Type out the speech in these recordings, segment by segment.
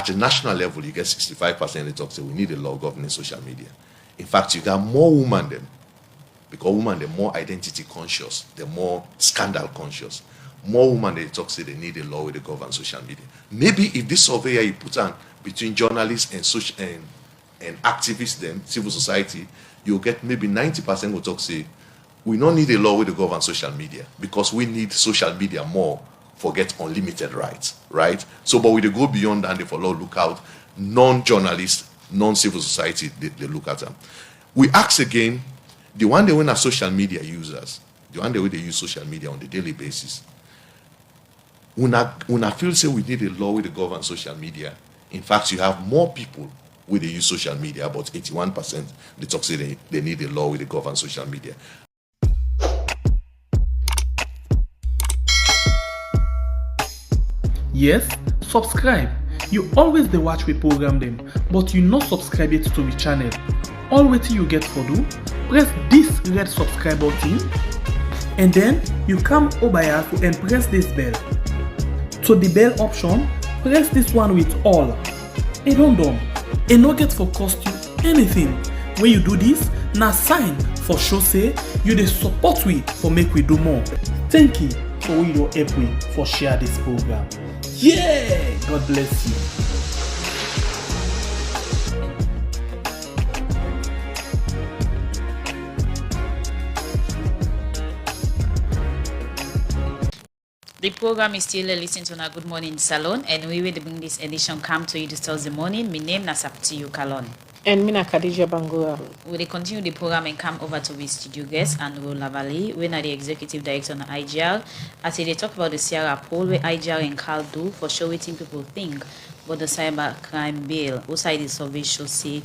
at a national level, you get 65% they talk say we need a law governing social media. In fact, you got more women than, because women they're more identity conscious, they're more scandal conscious. More women they talk say they need a law with the govern social media. Maybe if this survey you put on between journalists and social and activists, them civil society, you'll get maybe 90% will talk say we don't need a law with the govern social media because we need social media more for get unlimited rights, right? So, but we go beyond that, they for law look out non-journalists, non-civil society, they look at them. We ask again, the one they win are social media users, the one they use social media on the daily basis. When I feel say we need a law with the govern social media, in fact, you have more people with the use social media, about 81%, they talk say they need a law with the govern social media. Yes, subscribe. You always dey watch we program them, but you not subscribe yet to the channel. All wetin you get for do, press this red subscribe button, and then you come over here and press this bell. To the bell option, press this one with all. And done. And no get for cost you anything. When you do this, na sign for show say you dey support we for make we do more. Thank you for we don help we for share this program. Yeah, God bless you. The program is still listening to our Good Morning Salon, and we will bring this edition come to you this Thursday morning. My name is Saptiyu Kalon. And Mina Khadija Bangura. We will continue the program and come over to the studio guest, Andrew Lavalley. We are the executive director of IGR. As they talk about the Sierra poll, where IGR and Carl do for sure what people think about the cyber crime bill. Outside the survey show say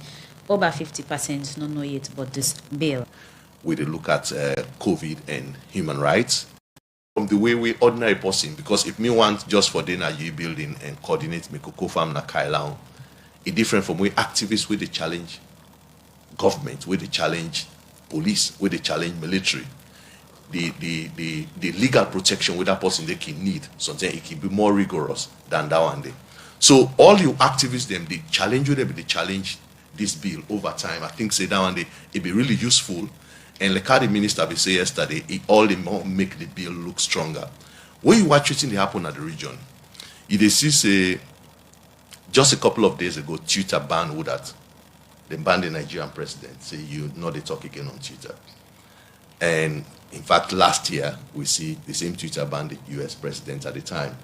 over 50% don't know yet about this bill. We look at COVID and human rights. From the way we ordinary person, because if me want just for dinner you building and coordinate me cocoa farm na Kailan, it's different from way activists with the challenge government, with the challenge police, with the challenge military. The legal protection with that person they can need, sometimes it can be more rigorous than that one day. So all you activists them, they challenge you, they challenge this bill over time. I think say that one day it be really useful. And like how the minister be say yesterday, it all the more make the bill look stronger. When you watch what happen at the region, you see say just a couple of days ago, Twitter banned who that. They banned the Nigerian president. Say you know they talk again on Twitter. And in fact, last year we see the same Twitter banned the US president at the time.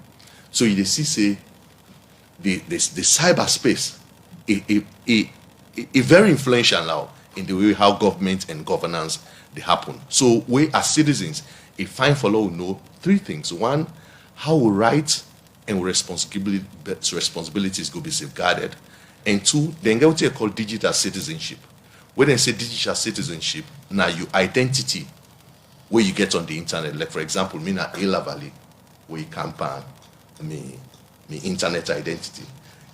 So you see say the cyberspace is very influential now in the way how government and governance they happen. So we as citizens, a fine follow know three things. One, how rights and responsibilities will be safeguarded. And two, then get what they call digital citizenship. When they say digital citizenship, now your identity where you get on the internet, like for example, me na Ella Valley, where you campaign me internet identity.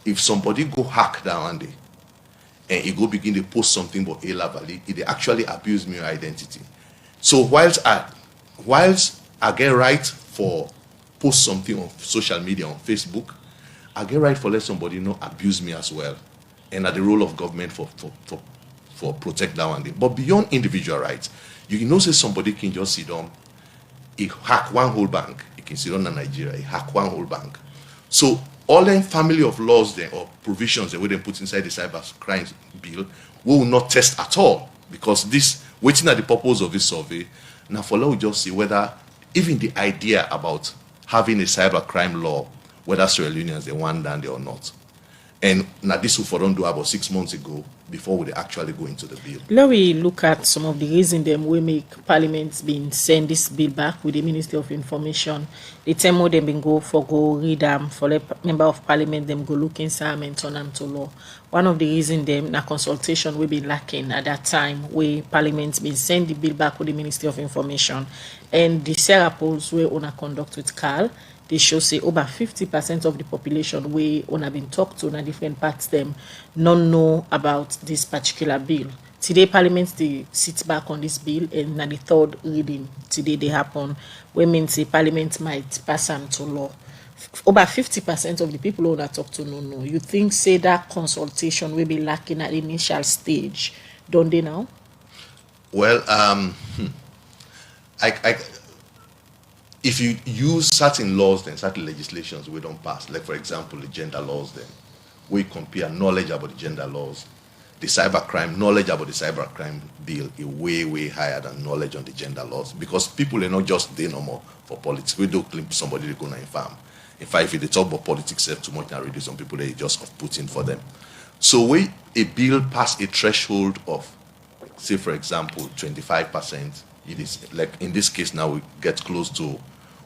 If somebody go hack down one day, and he go begin to post something about Ella Valley, it actually abuse my identity. So whilst I get right for post something on social media, on Facebook, I get right for let somebody not abuse me as well. And at the role of government for protect that one day. But beyond individual rights, you know say somebody can just sit down, he hack one whole bank, he can sit down in Nigeria, he hack one whole bank. So all the family of laws there or provisions that we then put inside the cyber crimes bill will not test at all, because this waiting at the purpose of this survey. Now for law we just see whether even the idea about having a cyber crime law, whether Sierra Leoneans they want down there or not. And now this will for them do about 6 months ago before we actually go into the bill. Let we look at some of the reasons them we make Parliament been send this bill back with the Ministry of Information. The time them been go read them for the member of Parliament them go look inside and turn them to law. One of the reasons them na consultation we been lacking at that time where Parliament been send the bill back with the Ministry of Information, and the Sarah polls we on a conduct with Carl. They show say over 50% of the population we have been talked to in different parts them don't know about this particular bill. Today Parliament they sit back on this bill, and na the third reading today they happen. We mean say Parliament might pass them to law. over 50% of the people who want to talk to no know. You think say that consultation will be lacking at the initial stage, don't they now? Well, if you use certain laws, then certain legislations we don't pass. Like for example, the gender laws, then we compare knowledge about the gender laws, the cybercrime knowledge about the cybercrime bill is way higher than knowledge on the gender laws, because people are not just there no more for politics. We don't claim somebody to go and farm. In fact, if they talk about politics too much and reduce some people, they just put in for them. So when a bill pass a threshold of, say for example, 25%, it is like in this case now we get close to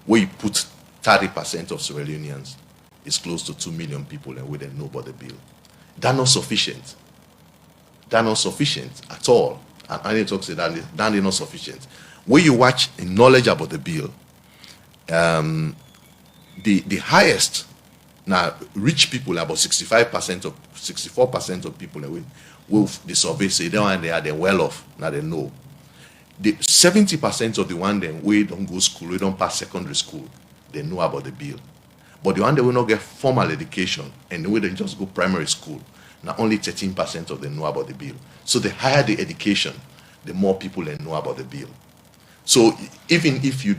where you put 30% of Sierra Leoneans, it's close to 2 million people, and we don't know about the bill. That's not sufficient. That's not sufficient at all. And I need to say that is not sufficient. When you watch knowledge about the bill, the highest now rich people, about 64% of people will the survey say they are well off. Now they know. The 70% of the one then we don't go school, we don't pass secondary school, they know about the bill. But the one that will not get formal education and we don't just go primary school, now only 13% of them know about the bill. So the higher the education, the more people they know about the bill. So even if you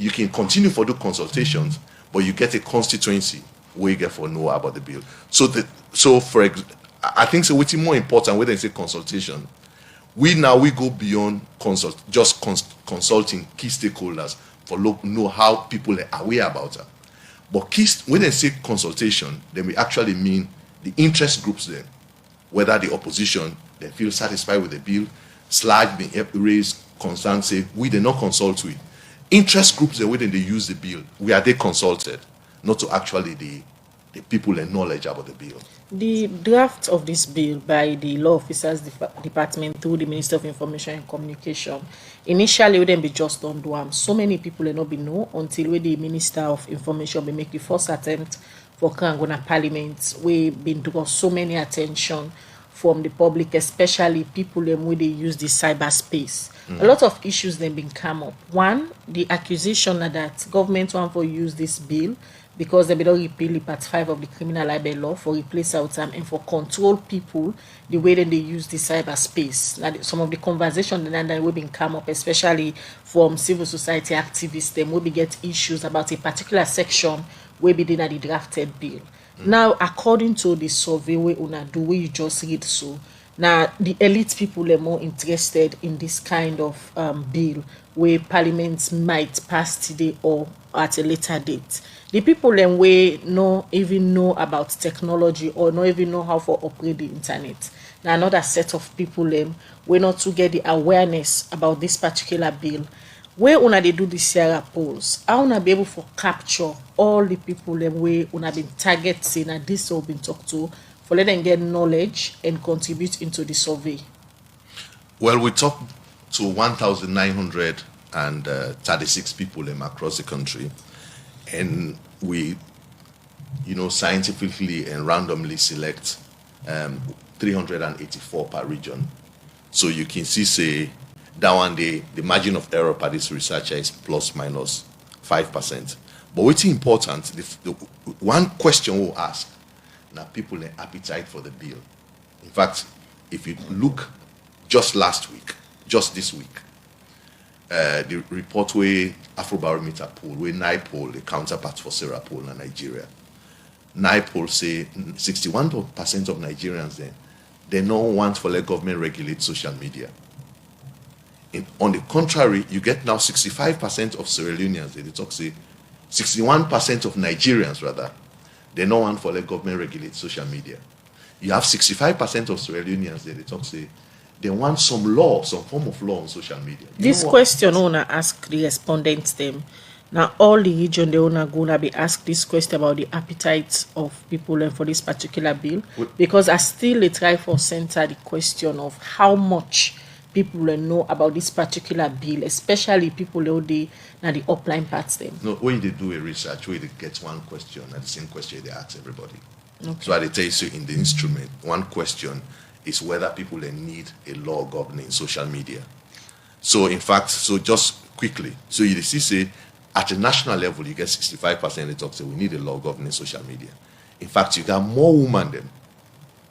can continue for the consultations, but you get a constituency where you get for know about the bill. I think so. What's more important when they say consultation, we go beyond consulting key stakeholders for know how people are aware about it. But when they say consultation, then we actually mean the interest groups then, whether the opposition they feel satisfied with the bill, / being raised concerns, say we did not consult with. Interest groups then when they use the bill, are they consulted, not to actually the people and knowledge about the bill. The draft of this bill by the Law Officers Department through the Minister of Information and Communication, initially wouldn't be just on Duam. So many people will not be know until when the Minister of Information will make the first attempt for Kangona Parliament. We've been draw so many attention from the public, especially people when they use the cyberspace. A lot of issues then been come up. One, the accusation that government want to use this bill because they don't repeal Part 5 of the criminal libel law for replace out and for control people the way that they use the cyberspace. Now, some of the conversation that will be come up, especially from civil society activists, them will be get issues about a particular section where be in the drafted bill. Now, according to the survey we una do, we just read so. Now, the elite people are more interested in this kind of bill where parliaments might pass today or at a later date. The people then we no even know about technology or not even know how to operate the internet. Now, another set of people we not to get the awareness about this particular bill. Where una they do the Sierra polls, how una be able to capture all the people where una been targeting and this all been talked to, for let them get knowledge and contribute into the survey? Well, we talked to 1,936 people across the country, and we, scientifically and randomly select 384 per region. So you can see, say, that one day the margin of error per this researcher is plus minus 5%. But what's important, the one question we'll ask, now people have appetite for the bill. In fact, if you look just this week, the report where Afrobarometer poll, where NIPOL, the counterpart for Sarah poll in Nigeria, NIPOL say 61% of Nigerians they don't want for let government regulate social media. On the contrary, you get now 65% of Sierra Leoneans, they talk say 61% of Nigerians rather, they don't want for let government regulate social media. You have 65% of Sierra Leoneans, they talk say they want some law, some form of law on social media. This question I wanna ask the respondents them. Now all the region they gonna be asked this question about the appetite of people for this particular bill, because I still try for center the question of how much people know about this particular bill, especially people who they now the upline parts them. No, when they do a research, where they get one question, and the same question they ask everybody. Okay. So I tell you in the instrument, one question is whether people need a law governing social media. So in fact, so just quickly, so you see say At a national level, you get 65% they talk say we need a law governing social media. In fact, you got more women than,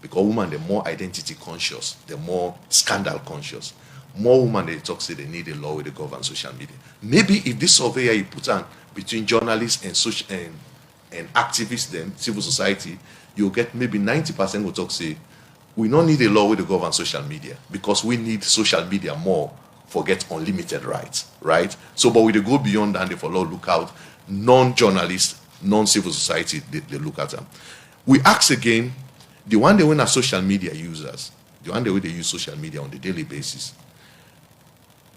because women they're more identity conscious, they're more scandal conscious. More women they talk say they need a law with the govern social media. Maybe if this surveyor you put on between journalists and social and activists, then civil society, you'll get maybe 90% will talk say we don't need a law with the govern social media because we need social media more for get unlimited rights, right? So, but we they go beyond that, they for law look out non-journalists, non-civil society, they look at them. We ask again, the one they win are social media users, the one they use social media on the daily basis.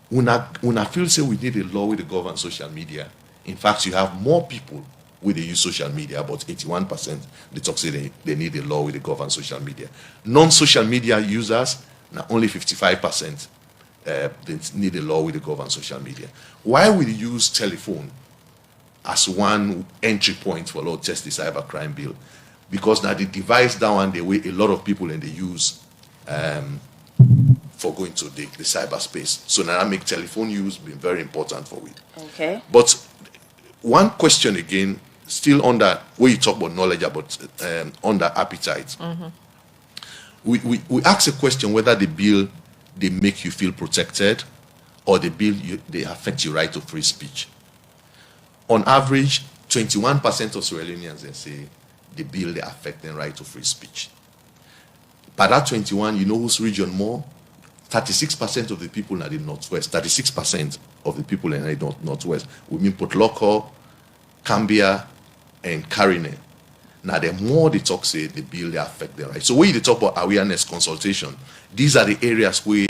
When I feel say we need a law with the govern social media, in fact, you have more people with the use social media, about 81%, they talk say they need a law with the govern social media. Non-social media users, now only 55%. They need a law with the govern social media. Why we use telephone as one entry point for law test the cybercrime bill? Because now the device down and the way a lot of people in the use for going to the cyberspace. So now that make telephone use been very important for it. Okay. But one question again, still on that where you talk about knowledge about on that appetite. We ask a question whether the bill they make you feel protected or the bill they affect your right to free speech. On average, 21% of Sierra Leoneans they say the bill they affect their right to free speech. By that 21, you know whose region more? 36% of the people in the Northwest, 36% of the people in the Northwest, we mean Port Loko, Cambia, and Carine. Now, the more they talk, say the bill they affect them, right? So when you talk about awareness consultation, these are the areas where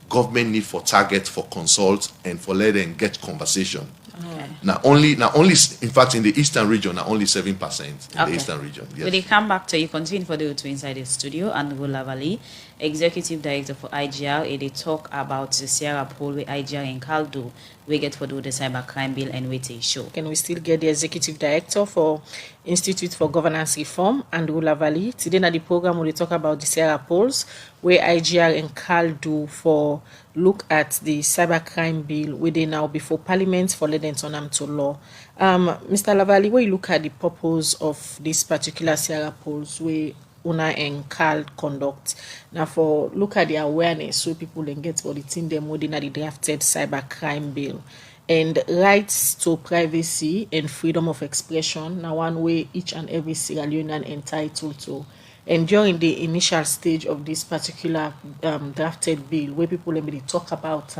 government need for target, for consult, and for let them get conversation. Okay. Now only, in fact, in the eastern region, now only 7% in Okay. the eastern region. Yes. Will they come back to you? Continue for the two inside the studio and Lavali, Executive Director for IGR, they talk about the Sierra Pole with IGR and Caldo. We get for the cybercrime bill and wait a show. Can we still get the Executive Director for Institute for Governance Reform, Andrew Lavali? Today na the program we talk about the Sierra Poles, where IGR and Caldo for look at the cybercrime bill where they now before Parliament for letting on them to law. Mr. Lavali, where you look at the purpose of this particular Sierra Poles where Una and Carl conduct. Now for look at the awareness so people can get what it's in them within the drafted cybercrime bill. And rights to privacy and freedom of expression, now one way each and every Sierra Leonean entitled to. And during the initial stage of this particular drafted bill, where people maybe talk about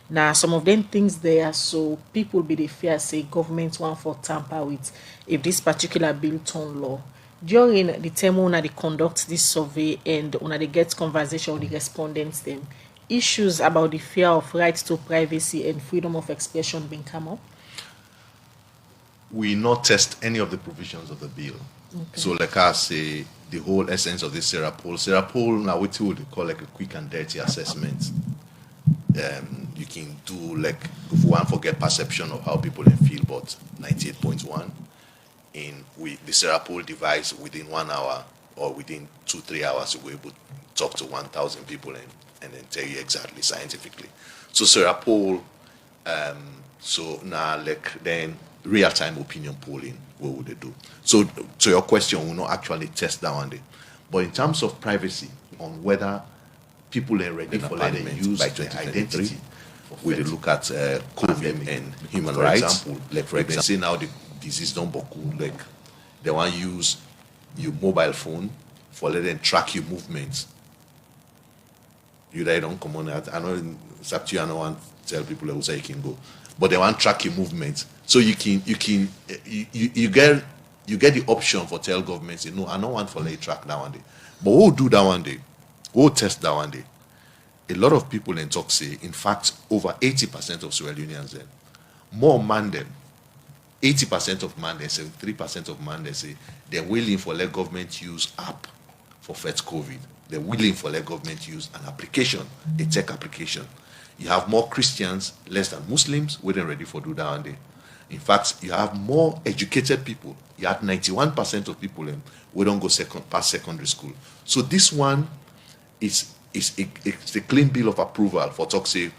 now some of them things there, so people be the fear say government want for tamper with if this particular bill turn law. During the time when they conduct this survey and when they get conversation with the respondents, them issues about the fear of rights to privacy and freedom of expression been come up? We not test any of the provisions of the bill. Okay. So like I say, the whole essence of this Sierra Pole now we call like a quick and dirty assessment. You can do like if one forget perception of how people feel about 98.1. The Sierra Pole device within 1 hour or within 2-3 hours we're able to talk to 1,000 people and then tell you exactly scientifically. So Sierra Pole, so now like then real-time opinion polling, what would they do? So to your question, we'll not actually test that one day. But in terms of privacy, on whether people are ready for letting use by their identity, we look at COVID and human rights. Like for example, say now the disease don't boku, like they want to use your mobile phone for letting track your movements. You don't come on that. I know it's up to you. I don't want to tell people who say you can go, but they want to track your movements. So you get the option for tell governments, no, I don't want for let track that one day. But we'll do that one day. We'll test that one day. A lot of people in talk say, in fact, over 80% of Sierra Leoneans then, more man them. 80% of man, they say 3% of man, they say they're willing for let government use app for fight COVID. They're willing for let government use an application, a tech application. You have more Christians, less than Muslims, we ain't ready for do that one day. In fact, you have more educated people. You have 91% of people we don't go past secondary school. So this one is a clean bill of approval for talk say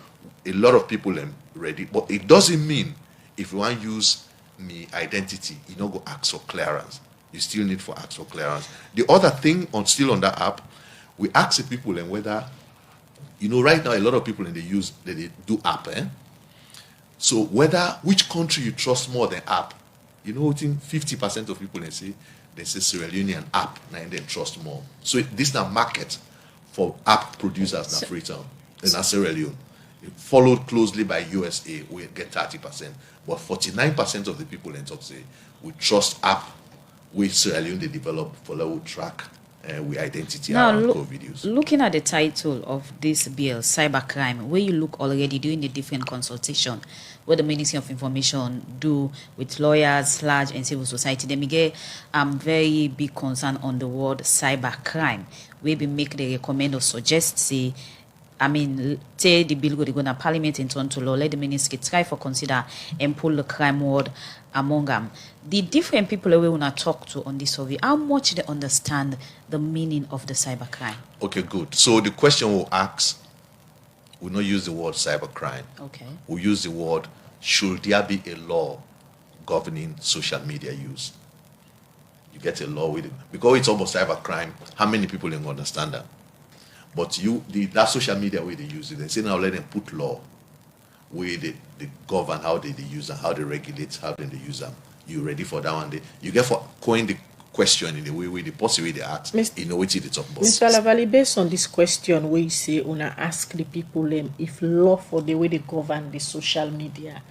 a lot of people ready, but it doesn't mean if you want to use me identity, you don't go ask for clearance. You still need for ask for clearance. The other thing still on that app, we ask the people and whether, right now a lot of people they do app, So which country you trust more than app? 50% of people they say Sierra Leonean app, and they trust more. So this is now market for app producers in Freetown, in Sierra Leone. Followed closely by USA, we get 30%. But 49% of the people in talk say we trust app which Sierra Leone they develop for level track with identity around videos. Looking at the title of this bill, cybercrime, where you look already doing the different consultation what the Ministry of Information do with lawyers, large and civil society, they may get very big concern on the word cybercrime. We be make the recommend or suggest say the bill go to Parliament and turn to law, let the ministry try for consider and pull the crime word among them. The different people we want to talk to on this survey, how much they understand the meaning of the cybercrime? Okay, good. So the question we'll ask, we'll not use the word cybercrime. Okay. We'll use the word, should there be a law governing social media use? You get a law with it. Because it's almost cybercrime, how many people don't understand that? But that social media way they use it, they say now let them put law where they govern how they use and how they regulate, how they use them. You ready for that one? You get for coin the question in the way the possible way they ask, what they talk about. Mr. Lavalley, based on this question where you say una ask the people if law for the way they govern the social media,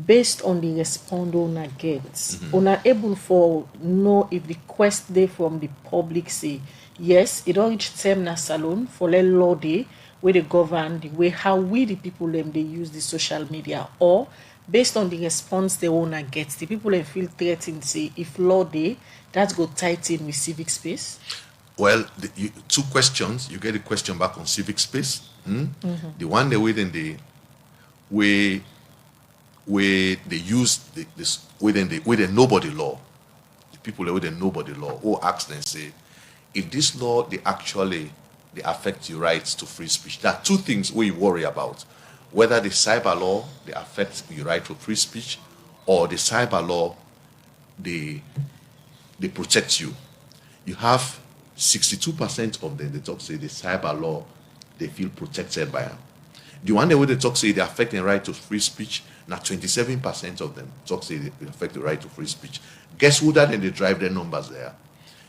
based on the response una gets, una able for know if the quest they from the public say yes, it don't reach Temna Salon for let law day where they govern the way how we the people they use the social media, or based on the response they wanna get, the people feel threatened say if law day that's go tight in with civic space. Well, two questions. You get a question back on civic space. The one they within the way they use this within the nobody law. The people that within nobody law who ask them say, if this law they affect your rights to free speech. There are two things we worry about. Whether the cyber law they affect your right to free speech, or the cyber law they protect you. You have 62% of them they talk say the cyber law they feel protected by them. The one that they talk say they affect the right to free speech. Now 27% of them talk say they affect the right to free speech. Guess who that and they drive their numbers there?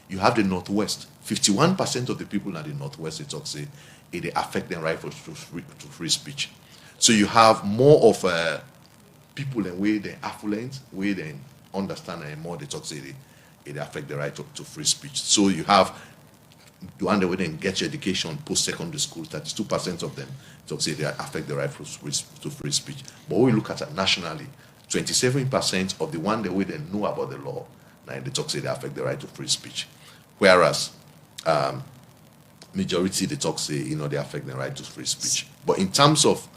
You have the Northwest. 51% of the people in the Northwest they talk say they affect their right to free speech. So you have more of people and way they affluent, way they understand and more they talk say they affect the right to free speech. So you have the one that would then get your education post-secondary school, 32% of them talk say they affect the right to free speech. But when we look at it nationally, 27% of the one that we then know about the law, now they talk say they affect the right to free speech. Whereas majority they talk say they affect the right to free speech. But in terms of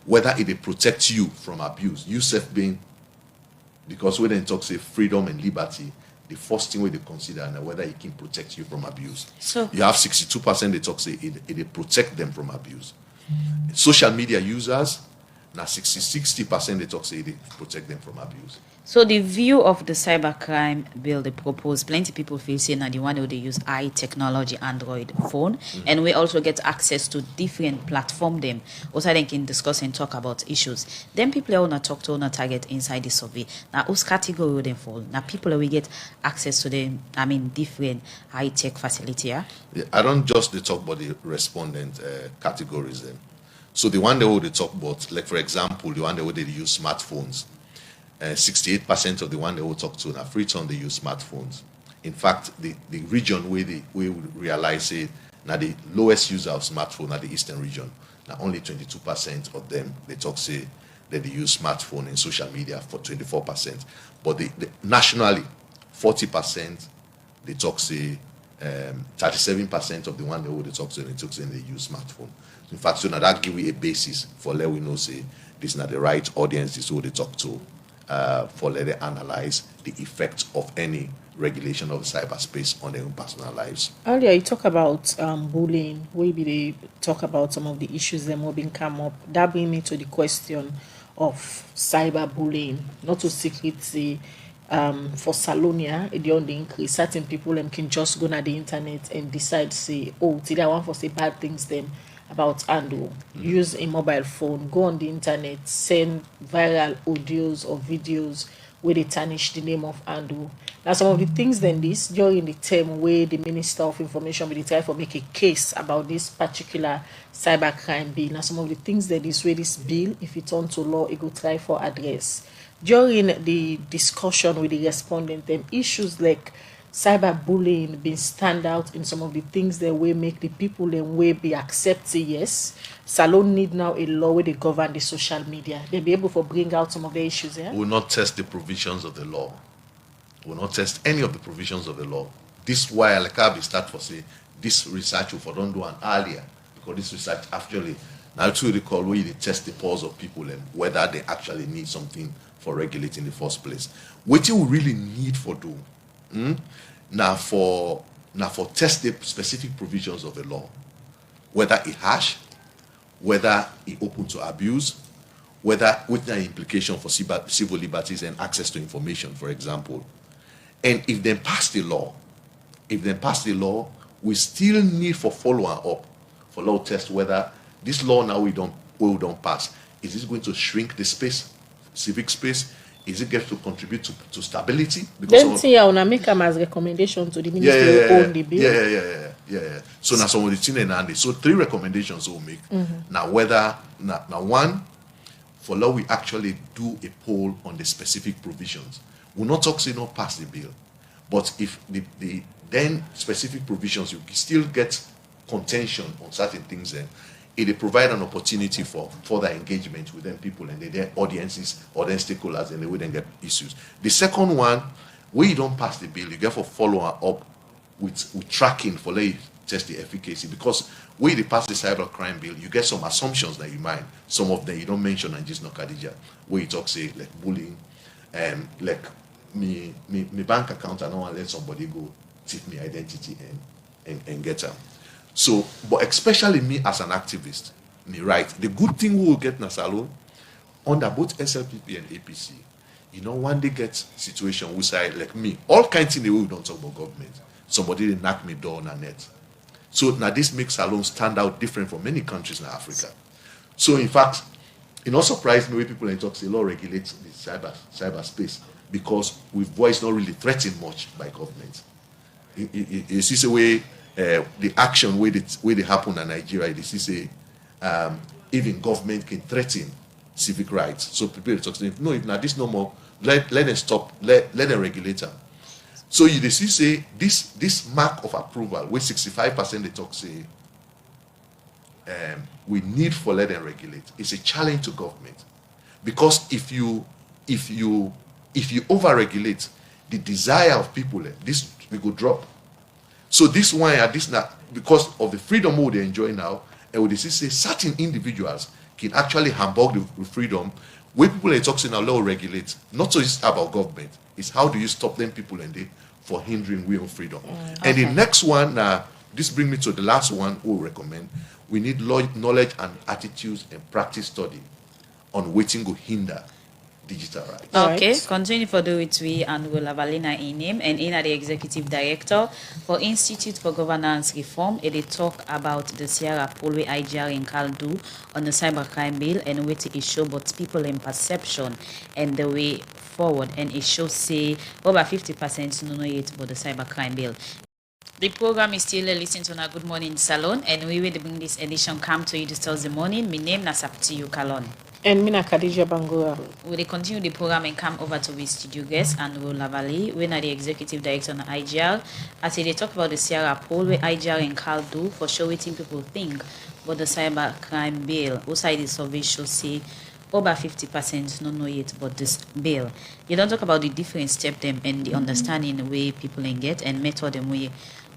whether it protects you from abuse, you self being, because when they talk say freedom and liberty, the first thing we they consider and whether it can protect you from abuse. So you have 62% they talk say it protect them from abuse. Social media users, now 60% they talk say they protect them from abuse. So the view of the cybercrime bill they propose, plenty people feel say now the one where they use technology Android phone, and we also get access to different platform them. Also they can discuss and talk about issues. Then people are wanna talk to wanna target inside the survey. Now whose category will they fall? Now people will get access to them, different high-tech facility. Yeah, I don't just they talk about the respondent categories then. So the one that they talk about, like for example, the one that they use smartphones. 68% of the one they will talk to in Freetown they use smartphones. In fact, the region where we realize it now the lowest user of smartphone at the eastern region. Now only 22% of them they talk say that they use smartphone and social media for 24%. But the nationally 40% they talk say 37% of the one they talk to they use smartphone. In fact, so now that give you a basis for let we know say this is not the right audience, this is who they talk to. For let them analyze the effect of any regulation of cyberspace on their own personal lives. Earlier, you talk about bullying. Maybe they talk about some of the issues that have been come up. That brings me to the question of cyberbullying. Not to secret say for Salonia, it on the increase. Certain people can just go on the internet and decide say, oh, today I want to say bad things them about Ando. Use a mobile phone, go on the internet, send viral audios or videos where they tarnish the name of Ando. Now some of the things then this during the term where the Minister of Information will try to make a case about this particular cybercrime bill. Now some of the things that this way this bill, if it's on to law, it will try for address. During the discussion with the respondent, them issues like cyberbullying being stand out in some of the things that will make the people and way be accepted. Yes, Salone need now a law where they govern the social media. They'll be able to bring out some of the issues. Yeah? Will not test the provisions of the law. Will not test any of the provisions of the law. This is why Alekabi start for say this research will don't do an earlier, because this research actually now to recall where they test the pulse of people and whether they actually need something for regulating in the first place. What you really need for do now for test the specific provisions of the law, whether it harsh, whether it open to abuse, whether with an implication for civil liberties and access to information, for example. And if they pass the law, we still need for follow-up for law test whether this law now we don't pass. Is this going to shrink the space, civic space? Is it going to contribute to stability? Then see, I wanna make them as recommendation to the ministry who own the bill. Yeah. So now some of the things and so 3 recommendations we'll make. Now whether now one, for law we actually do a poll on the specific provisions. We'll not talk say not pass the bill, but if the then specific provisions you still get contention on certain things, then it provide an opportunity for further engagement with them people and their audiences or their stakeholders, and they will then get issues. The second one, where you don't pass the bill, you get for follow up with tracking for let you test the efficacy, because where they pass the cybercrime bill, you get some assumptions that you mind. Some of them you don't mention, and just not Khadija, where you talk say like bullying, like me bank account, I don't want to let somebody go take me identity and get them. So, but especially me as an activist, me right. The good thing we will get na Salone under both SLPP and APC, one day get situation we say like me, all kinds of things we don't talk about government. Somebody they knock me door on a net. So now this makes Salone stand out different from many countries in Africa. So in fact, it not surprised me when people in talk say law regulates the cyberspace because with voice not really threatened much by government. You see the way the action where they happen in Nigeria, they see say even government can threaten civic rights. So people talk say no, if now this no more, let them stop, let them regulate them. So you see say this mark of approval where 65% they talk say we need for let them regulate. It's a challenge to government, because if you over-regulate, the desire of people, this we go drop. So this one at this now, because of the freedom mode they enjoy now, and we see say certain individuals can actually hamburg the freedom. Where people are talking now, law regulate. Not so it's about government. It's how do you stop them people and they for hindering we own freedom. And the next one, this brings me to the last one we'll recommend. We need knowledge and attitudes and practice study on waiting go hinder digital rights. Okay, continue for do it we and will have Alina in him and Ina the executive director for Institute for Governance Reform. They talk about the Sierra Polwe IGR in Kaldu on the cybercrime bill and what it show about people in perception and the way forward, and it shows say over 50% no know yet about the cybercrime bill. The program is still listening to our Good Morning Salone, and we will bring this edition come to you this Thursday morning. My name is Sapti Kalon. And Mina Khadija Bangura. We will continue the program and come over to the studio guest and Ro Lavali, we are the executive director on the IGR. As they talk about the Sierra Polwe IGR in Kaldu for sure what people think about the cybercrime bill. Also, the survey shows say over 50% don't know yet about this bill. You don't talk about the different step them and the understanding the way people can get and method them way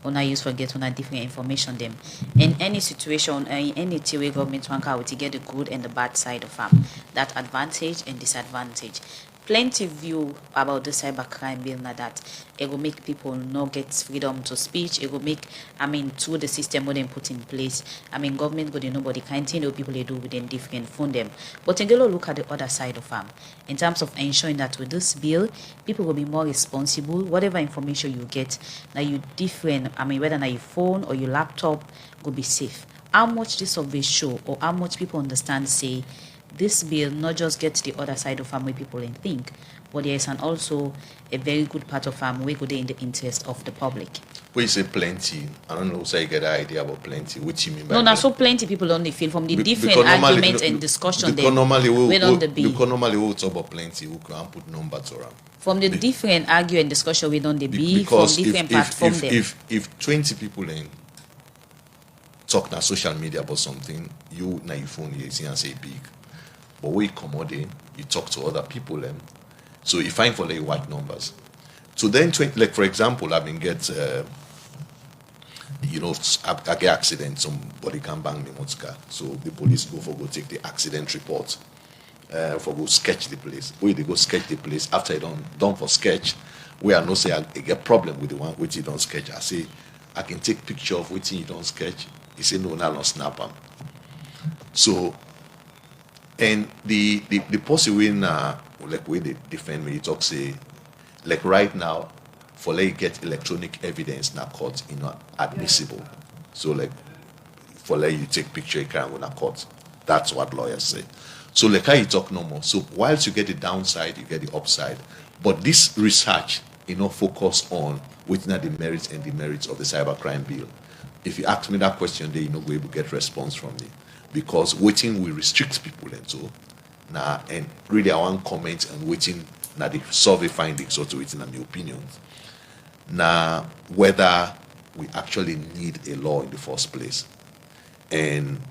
on I use for get on a different information them. In any situation, in any way government want to get the good and the bad side of them, that advantage and disadvantage. plenty view about the cybercrime bill now that it will make people not get freedom to speech. It will make, through the system what they put in place, government go to nobody kind thing people they do within different fund them. But then go look at the other side of them in terms of ensuring that with this bill, people will be more responsible. Whatever information you get, now you different, whether now your phone or your laptop will be safe. How much this survey show or how much people understand say this bill not just gets the other side of family people and think, but there is also a very good part of we go in the interest of the public. When you say plenty, I don't know, so you get an idea about plenty. What you mean by no, now so plenty people only feel from the different arguments and discussion because normally because normally we talk about plenty, we can put numbers around. From the different argue and discussion we don't be from different platforms. If 20 people in talk na social media about something, you na your phone you see and say big. But when you come out you talk to other people so you find for like white numbers. So then, like for example, I get, I get accident, somebody can bang me motor. So the police go take the accident report, for go sketch the place. Where they go sketch the place after they done for sketch, where I know say I get problem with the one which you don't sketch. I say I can take picture of which you don't sketch. He say no, now not snap them. So. And the person when like way they defend me, you talk say like right now for like get electronic evidence na court admissible. So like for like you take picture you can't go na court. That's what lawyers say. So like how you talk no more. So whilst you get the downside, you get the upside. But this research focus on which are the merits and demerits of the cybercrime bill. If you ask me that question, then go able to get response from me. Because waiting will restrict people and so now and really I want comment and waiting now the survey findings or to waiting on the opinions. Now whether we actually need a law in the first place. And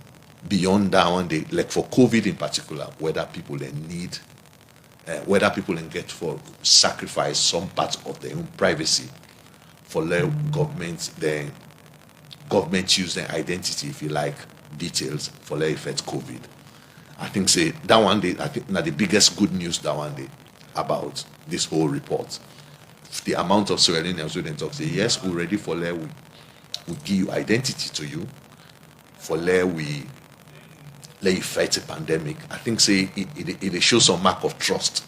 beyond that one day, like for COVID in particular, whether people need whether people get for sacrifice some part of their own privacy for let government use their identity, if you like, details for the effect COVID. I think say that one day, I think now the biggest good news that one day about this whole report. The amount of Sierra Leoneans who then talk say, yes, we're ready for we give you identity to you. For we let you fight a pandemic. I think say it shows some mark of trust.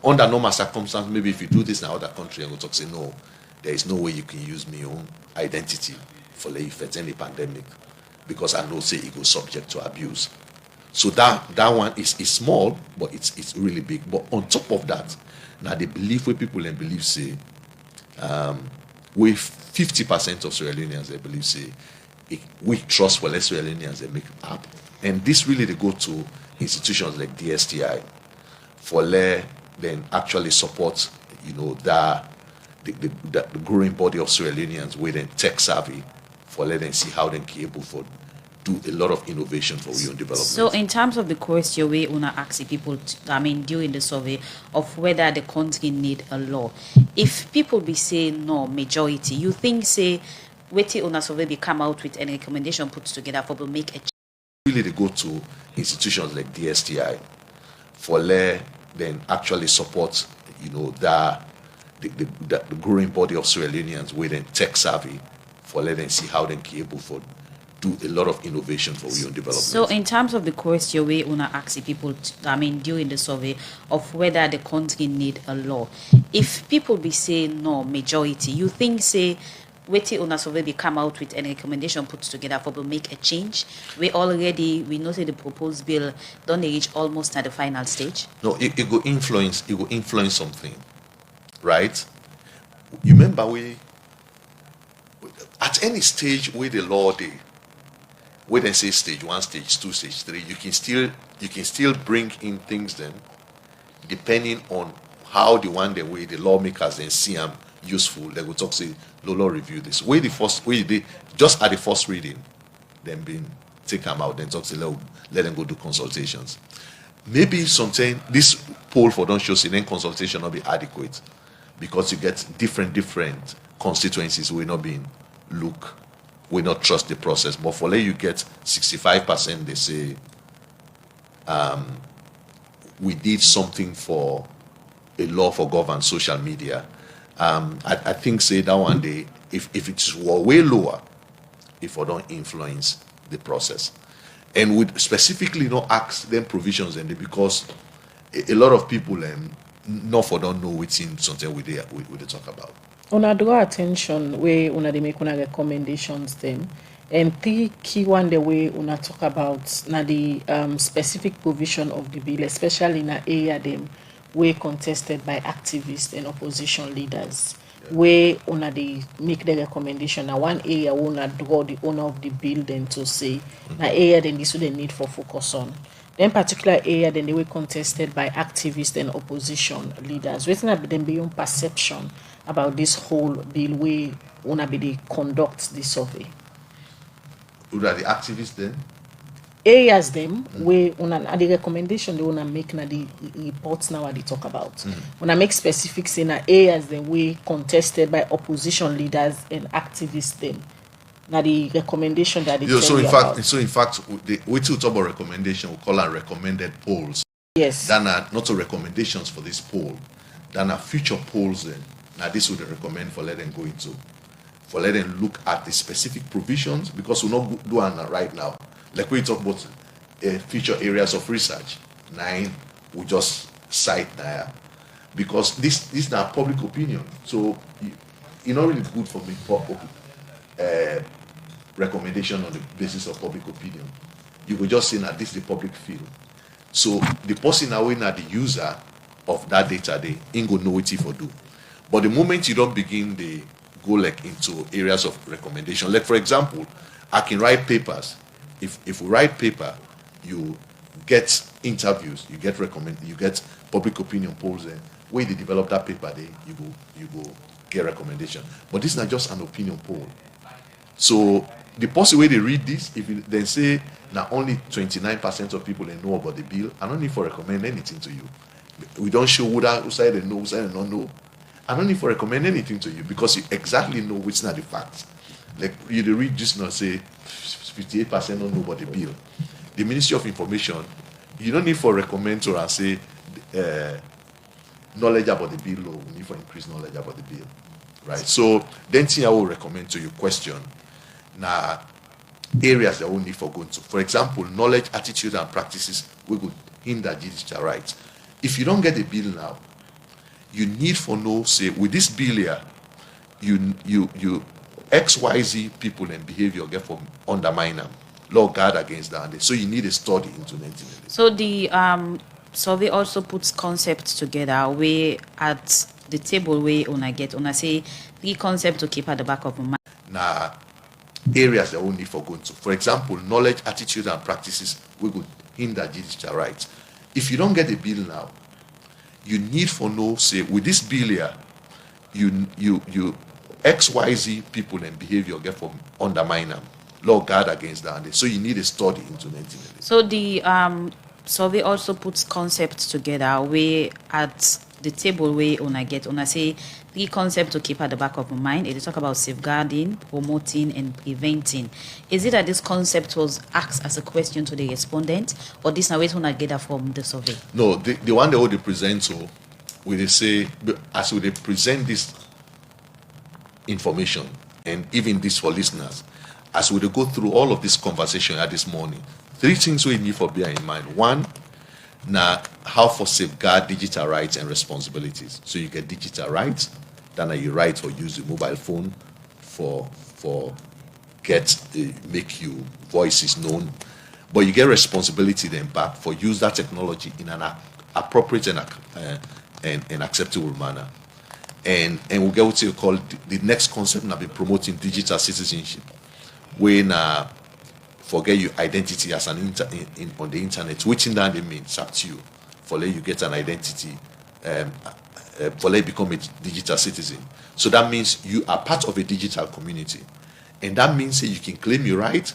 Under normal circumstances, maybe if you do this in another country and we'll talk say no, there is no way you can use my own identity for let you fight any pandemic. Because I know say it goes subject to abuse. So that one is small, but it's really big. But on top of that, now the belief where people and believe say, with 50% of Sierra Leoneans they believe say, we trust for less Sierra Leoneans they make up. And this really they go to institutions like DSTI for then actually support, the growing body of Sierra Leoneans with then tech savvy. For let them see how they can able for do a lot of innovation for your own development. So in terms of the question we wanna ask people during the survey of whether the country need a law, if people be saying no majority, you think say waiting on a survey be come out with any recommendation put together for to make a really they go to institutions like DSTI for then actually support the growing body of Sierra Leoneans with then tech savvy. For let them see how they can able for do a lot of innovation for your own development. So in terms of the question we wanna ask people during the survey of whether the country need a law, if people be saying no majority, you think say waiting on a survey be come out with any recommendation put together for to make a change? We know say the proposed bill don't reach almost at the final stage. No, it will influence something, right? You remember at any stage where the law where they say stage 1, stage 2, stage 3, you can still bring in things then, depending on how the way the lawmakers then see them useful. They will talk say, law review this. Just at the first reading, then being take them out, then talk say let them go do consultations. Maybe sometimes this poll for don't show say then consultation not be adequate because you get different constituencies will not being we not trust the process. But for you get 65%, they say we did something for a law for governance social media. I think say that one day, if it's way lower, if we don't influence the process, and would specifically not ask them provisions, and because a lot of people not for don't know what's in something we talk about. Una draw attention where una they make una recommendations them. And the key one the way una talk about na the specific provision of the bill, especially in a area them where contested by activists and opposition leaders. Where una they make the recommendation. Now one area una draw the owner of the bill then to say na area then this would they need for focus on. Then particular area then they were contested by activists and opposition leaders. Waiting at them beyond perception about this whole bill where una be they conduct the survey. Who are the activists then? Areas them where una the recommendation they wanna make na the reports now what they talk about. Wanna make specifics in areas then we contested by opposition leaders and activists them. Now the recommendation that they tell so you in fact we talk about recommendation, we call them recommended polls. yes. Then are not recommendations for this poll. Then are future polls then. Now this would recommend for let them go into. For let them look at the specific provisions, because we're not doing that right now. Like we talk about future areas of research. 9, we just cite there. Because this is now public opinion. So it's not really good for me recommendation on the basis of public opinion. You could just say that this is the public field. So the person away now the user of that data they ain't gonna know what for do. But the moment you don't begin the go like into areas of recommendation, like for example, I can write papers. If we write paper, you get interviews, you get public opinion polls, and where they develop that paper, you go get recommendation. But this is not just an opinion poll. So the possible way they read this, if they say now only 29% of people they know about the bill, I don't need to recommend anything to you. We don't show who side they know, who side they don't know. I don't need to recommend anything to you because you exactly know which are the facts. Like you read just now say 58% don't know about the bill. The Ministry of Information, you don't need for recommend to and say knowledge about the bill, or we need for increase knowledge about the bill. Right. So then thing I will recommend to your question now areas that we need for going to. For example, knowledge, attitude, and practices we could hinder digital rights. If you don't get the bill now, you need for know say with this bill here, you XYZ people and behavior get from undermine them. Law guard against that. So you need a study into 1980. So the survey also puts concepts together where at the table where una say 3 concepts to keep at the back of my mind. Now areas that we need for going to. For example, knowledge, attitude, and practices we could hinder digital rights. If you don't get the bill now, you need for know say with this bill here, you XYZ people and behavior get from undermine them. Law guard against that. So you need a study into 1980. So the survey also puts concepts together where at the table where una say 3 concepts to keep at the back of my mind. It talk about safeguarding, promoting, and preventing. Is it that this concept was asked as a question to the respondent, or this now wait una get that from the survey? No, the one they present so where they say as they present this information and even this for listeners, as we go through all of this conversation at this morning, 3 things we need for bear in mind. 1, now how for safeguard digital rights and responsibilities. So you get digital rights, then you right for use the mobile phone for make your voices known, but you get responsibility then back for use that technology in an appropriate and acceptable manner. And we'll get what you call the next concept now be promoting digital citizenship. When forget your identity as an on the internet, which in that means up to you. For let you get an identity, for let you become a digital citizen. So that means you are part of a digital community, and that means that you can claim your right,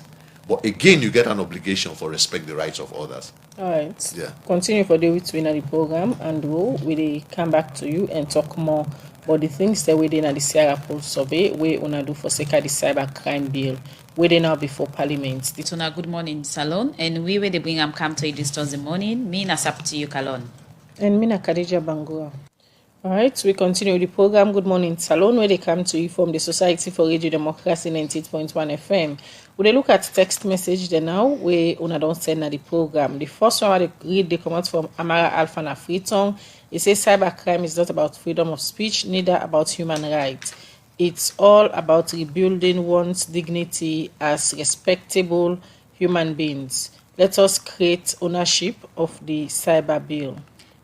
but again you get an obligation for respect the rights of others. All right. Yeah. Continue for the week the program, and we'll come back to you and talk more But the things that within the Sierra Poll survey, we una do for sake of the cyber crime bill, where they now before Parliament. It's on a good morning salon, and we they bring come to you this Thursday morning. Me na sap to you, Kalon. And Mina Khadija Bangura. All right, we continue the program Good Morning Salon, where they come to you from the Society for Radio Democracy 98.1 FM. We look at text message there now, where una don't send na the program. The first one I read, they come out from Amara Alfana Freeton. It says cybercrime is not about freedom of speech, neither about human rights. It's all about rebuilding one's dignity as respectable human beings. Let us create ownership of the cyber bill.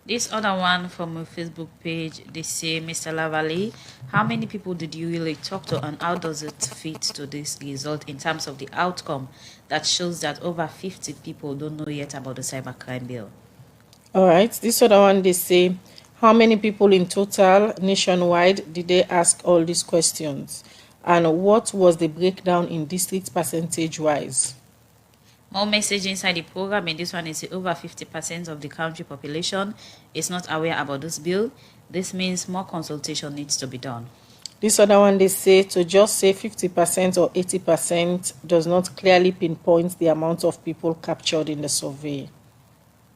This other one from a Facebook page, they say, Mr. Lavalley, how many people did you really talk to and how does it fit to this result in terms of the outcome that shows that over 50 people don't know yet about the cybercrime bill? All right, this other one, they say, how many people in total nationwide did they ask all these questions? And what was the breakdown in district percentage-wise? More message inside the program, and this one is over 50% of the country population is not aware about this bill. This means more consultation needs to be done. This other one, they say, to just say 50% or 80% does not clearly pinpoint the amount of people captured in the survey.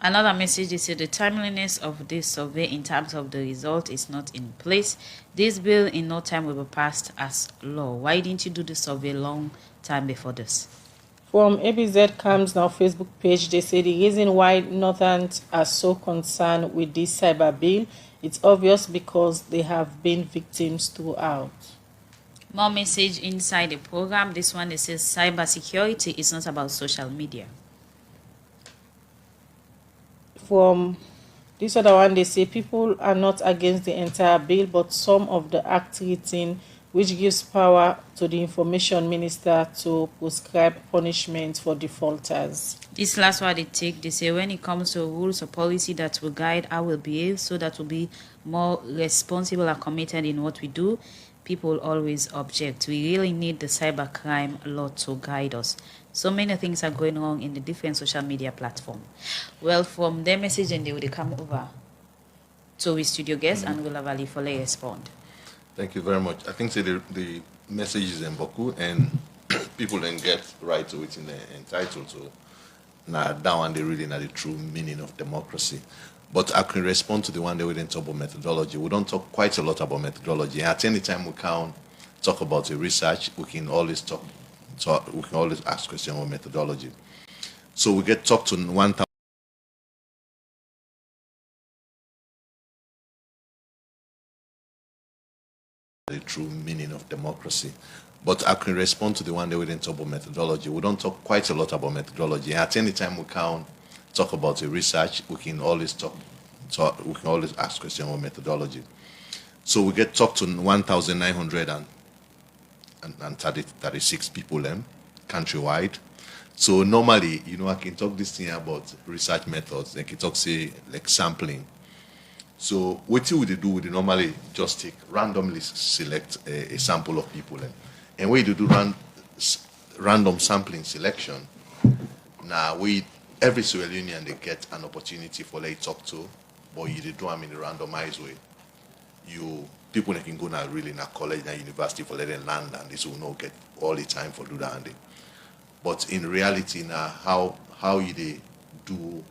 Another message is the timeliness of this survey in terms of the result is not in place. This bill in no time will be passed as law. Why didn't you do the survey long time before this? From ABZ Comes Now Facebook page, they say the reason why Northerns are so concerned with this cyber bill, it's obvious because they have been victims throughout. More message inside the program. This one, it says cyber security is not about social media. From this other one, they say people are not against the entire bill, but some of the act written which gives power to the information minister to prescribe punishment for defaulters. This last one they say when it comes to rules or policy that will guide how we'll behave so that we'll be more responsible and committed in what we do, people always object. We really need the cybercrime law to guide us. So many things are going on in the different social media platform. Well, from their message, and they will come over to our studio guest and will have for they respond. Thank you very much. I think the message is in Boku, and people then get right to it in the entitled. So now that one they really know the true meaning of democracy. But I can respond to the one they didn't talk about methodology. We don't talk quite a lot about methodology. At any time we can talk about the research, we can always we can always ask questions about methodology. So we get talked to 1,000. The true meaning of democracy. But I can respond to the one they didn't talk about methodology. We don't talk quite a lot about methodology. At any time we can talk about the research, we can always we can always ask questions about methodology. So we get talked to 1,936 people countrywide. So normally, I can talk this thing about research methods. I can talk, say, like sampling. So what we do, we normally just randomly select a sample of people. And when you do random sampling selection, now every Sierra Leonean, they get an opportunity for they talk to, but you do them in a randomized way. People that can go now really in a college and university for letting land, and this will not get all the time for do that. But in reality now, how you do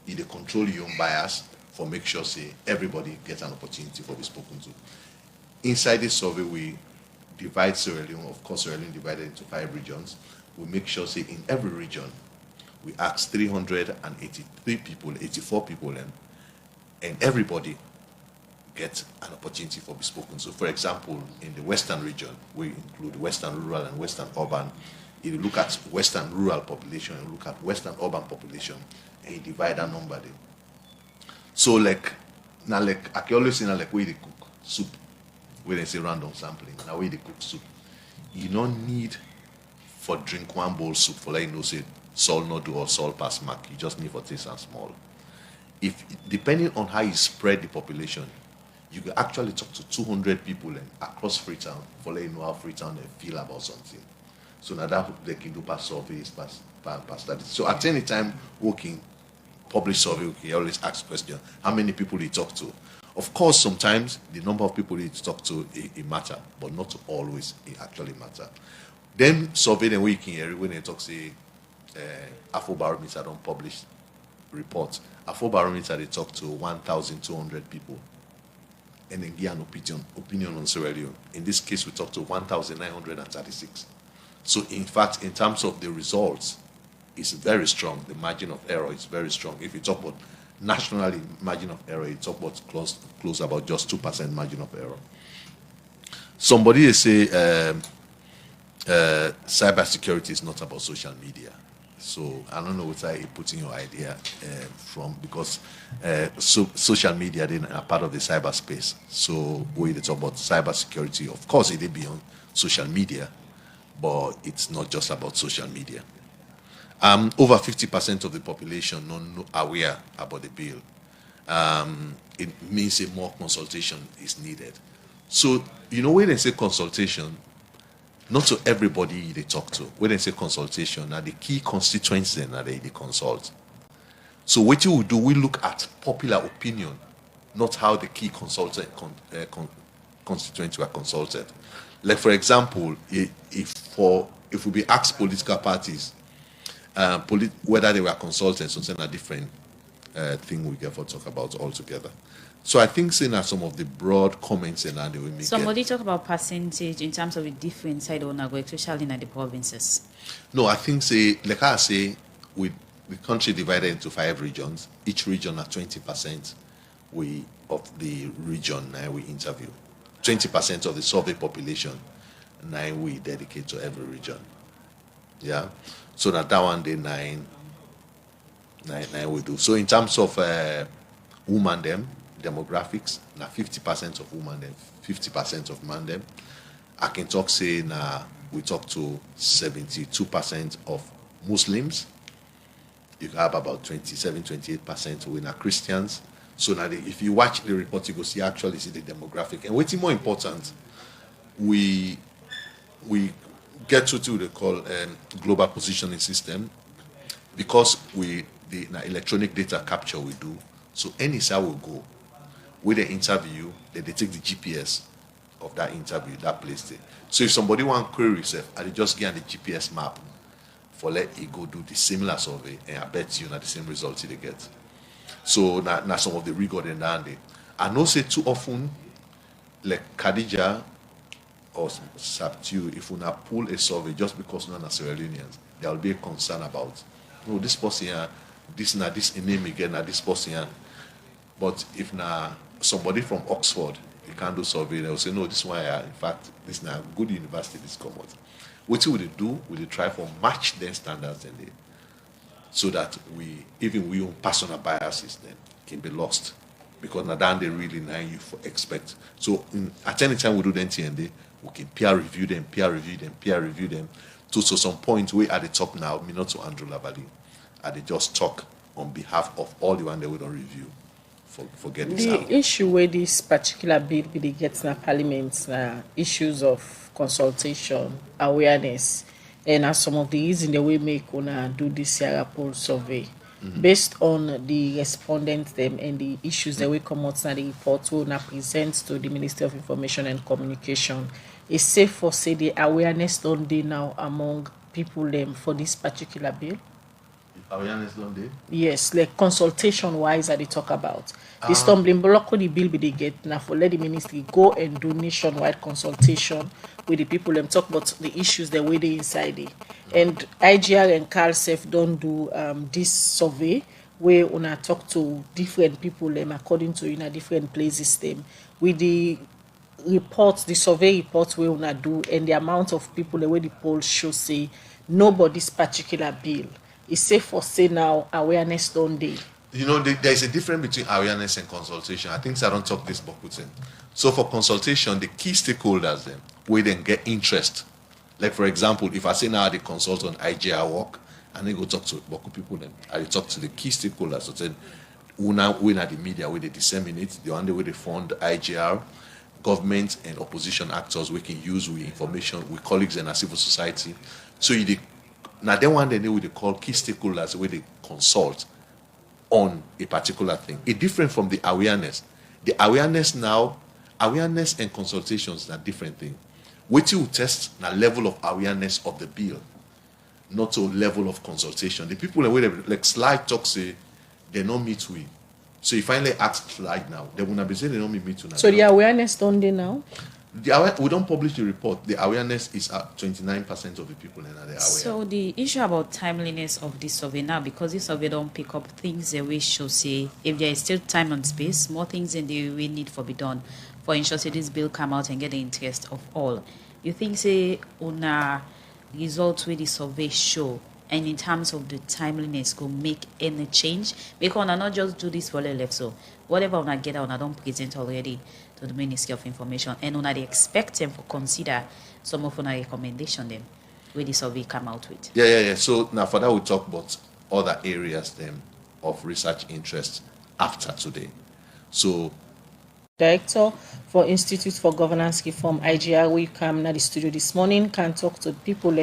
you control your own bias for make sure say everybody gets an opportunity for be spoken to. Inside this survey, we divide Sierra Leone. Of course, Sierra Leone divided into 5 regions. We make sure say in every region, we ask 383 people, 84 people, and everybody gets an opportunity for be spoken. So, for example, in the Western region, we include Western rural and Western urban. If you look at Western rural population and look at Western urban population, and you divide that number there. So I can always say where they cook soup, where they say random sampling, now where they cook soup. You don't need for drink one bowl soup for say Sol no do or Sol pass mark. You just need for taste and small. If depending on how you spread the population, you can actually talk to 200 people across Freetown for know how Freetown they feel about something. So now that they can do past surveys, past studies. So at any time working publish survey, we always ask question, how many people you talk to? Of course, sometimes the number of people you talk to it matter, but not always it actually matter. Then survey them where you can hear it when they talk say Afrobarometer don't publish reports. Afrobarometer they talk to 1,200 people and then give an opinion on Sierra Leone. In this case, we talk to 1,936. So in fact, in terms of the results, it's very strong. The margin of error is very strong. If you talk about nationally margin of error, you talk about close about just 2% margin of error. Somebody they say cybersecurity is not about social media. So I don't know what I put in your idea from, because social media then are part of the cyberspace. So we talk about cybersecurity. Of course, it is beyond social media, but it's not just about social media. Over 50% of the population not aware about the bill. It means a more consultation is needed. So, when they say consultation, not to everybody they talk to. When they say consultation, now the key constituents then are they consult. So what you will do, we look at popular opinion, not how the key constituents were consulted. Like for example, if we be asked political parties whether they were consulted, so it's a different thing we get for talk about altogether. So I think saying that some of the broad comments and they will make. Somebody talk about percentage in terms of a different side on Nago, especially in the provinces. No, I think like I say, with the country divided into 5 regions, each region at 20% of the region now we interview. 20% of the survey population now we dedicate to every region. Yeah. So that one day nine we do. So in terms of women them, demographics, now 50% of women them, 50% of men them. I can talk say now we talk to 72% of Muslims. You have about 28% who are Christians. So now if you watch the report, you go see actually see the demographic. And what's more important, we get to they call global positioning system, because the electronic data capture we do. So any side will go with the interview, they take the GPS of that interview, that place there. So if somebody want query yourself, I just get on the GPS map for let it go do the similar survey, and I bet you not the same results they get. So now some of the rigor and down there. I know say too often, like Khadija or Sabtu, if we not pull a survey just because none are Sierra Leoneans, there will be a concern about, this person here, this name again, this person here. But if now somebody from Oxford, you can't do survey, they'll say, no, this one, in fact, this is now good university, this come out. What will they do? Will they try for match their standards and they, so that we own personal biases then can be lost. Because now then they really now you for expect. So at any time we do the NTND, we can peer review them. To some point we at the top now, me not to Andrew Lavalley. I they just talk on behalf of all the one that we don't review. Forget this. The issue where this particular bill be gets in Parliament, issues of consultation, awareness, and as some of the reasons the way make una do this Sierra poll survey. Based on the respondents them and the issues that will come out in the report we now present to the Ministry of Information and Communication, it's safe for say the awareness don't dey now among people them for this particular bill. Awareness don't dey? Yes, like consultation wise that they talk about. The stumbling block of the bill they get now for let the ministry go and do nationwide consultation with the people and talk about the issues that way they inside it. And IGR and CARSEF don't do this survey where una talk to different people them according to different places them with the reports, the survey reports where una do and the amount of people the way the polls show say nobody's particular bill. It's safe for say now awareness don't dey. There's a difference between awareness and consultation. I think I don't talk this Bokutin. So for consultation, the key stakeholders then where then get interest. Like for example, if I say now they consult on IGR work, and they go talk to Boku people then, I talk to the key stakeholders. So then when at the media where they disseminate, the one way they fund IGR, government and opposition actors we can use with information with colleagues and civil society. So now then one day they call key stakeholders where they consult on a particular thing. It's different from the awareness. The awareness and consultations are different thing. Wetin we test na level of awareness of the bill, not to level of consultation. The people wey like Slide talk say they no meet we. So you finally ask Slide now, they will not be saying they don't meet you now. So the awareness done there now? We don't publish the report. The awareness is at 29% of the people that are aware. So the issue about timeliness of this survey now, because this survey don't pick up things the way should say, if there is still time and space, more things in the way need for be done for ensure say this bill come out and get the interest of all. You think say on a result where the survey show, and in terms of the timeliness go make any change? Because I not just do this for the left, so whatever I get out, I don't present already to the Ministry of Information, and when they expect them to consider some of our recommendation them where the survey come out with. Yeah. So now for that we talk about other areas then of research interest after today. So Director for Institute for Governance Reform, IGR, we come to the studio this morning, can talk to people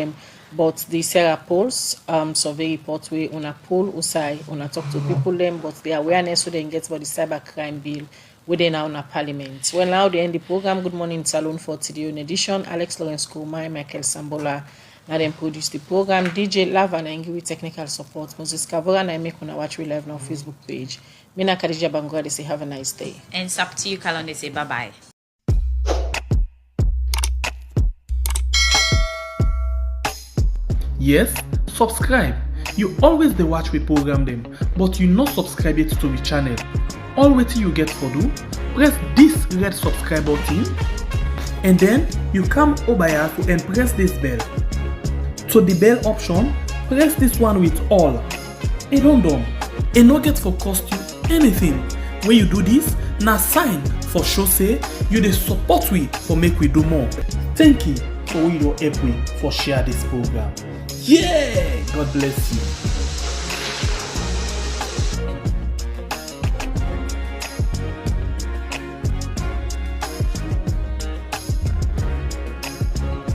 about the Sarah polls survey report where on a poll usai on a talk to people but the awareness we then get about the cybercrime bill within our parliament. Well, now they end the program. Good morning, Salon for today in edition. Alex Lawrence Kumai, Michael Sambola, now then produce the program. DJ Lava and give technical support. Moses Kavora and I make on watch we live on our Facebook page. Mina Khadija Bangwa, they say have a nice day. And it's up to you, Kalon, they say bye-bye. Yes, subscribe. You always dey watch we program them, but you not subscribe yet to the channel. All waiting you get for do, press this red subscribe button, and then you come over here and press this bell. So the bell option, press this one with all. It don't done. It no get for cost you anything. When you do this, na sign for show say you dey support we for make we do more. Thank you for we don't help we for share this program. Yeah, God bless you.